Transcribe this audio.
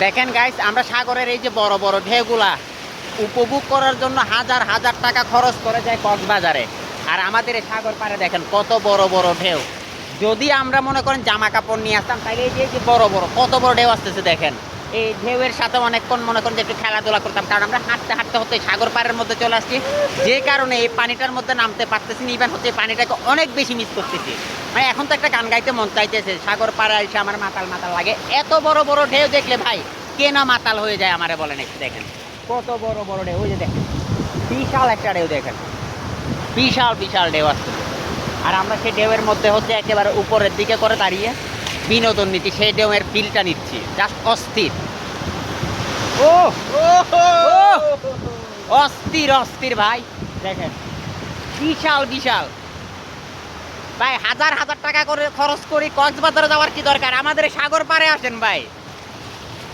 দেখেন গাইস, আমরা সাগরের এই যে বড় বড় ঢেউগুলা উপভোগ করার জন্য হাজার হাজার টাকা খরচ করে যায় কক্সবাজারে। আর আমাদের এই সাগর পাড়ে দেখেন কত বড় বড় ঢেউ। যদি আমরা মনে করেন জামা কাপড় নিয়ে আসতাম তাহলে এই যে বড় বড় কত বড় ঢেউ আসতেছে দেখেন। এই ঢেউয়ের সাথে অনেকক্ষণ মনে করেন যে একটু খেলাধুলা করতাম, কারণ আমরা হাঁটতে হাঁটতে হচ্ছে সাগর পাড়ের মধ্যে চলে আসছি, যে কারণে এই পানিটার মধ্যে নামতে পারতেছি না। ইভেন হচ্ছে এই পানিটাকে অনেক বেশি মিস করতেছি। মানে এখন তো একটা গান গাইতে মন চাইতেছে, সাগর পাড়ে এসে আমার মাতাল মাতাল লাগে। এত বড় বড় ঢেউ দেখলে ভাই কে না মাতাল হয়ে যায় আমারে বলেন। একটু দেখেন কত বড় বড় ঢেউ, ওই যে দেখেন বিশাল একটা ঢেউ, দেখেন বিশাল বিশাল ঢেউ আসতেছে। আর আমরা সেই ঢেউয়ের মধ্যে হচ্ছে একেবারে উপরের দিকে করে দাঁড়িয়ে বিনোদন নিচ্ছি, সেই ঢেউয়ের ফিলটা নিচ্ছি, জাস্ট অস্থির। ও অস্থির অস্থির ভাই, দেখেন বিশাল বিশাল। ভাই হাজার হাজার টাকা করে খরচ করি কক্সবাজারে যাওয়ার কি দরকার, আমাদের সাগর পাড়ে আসেন ভাই।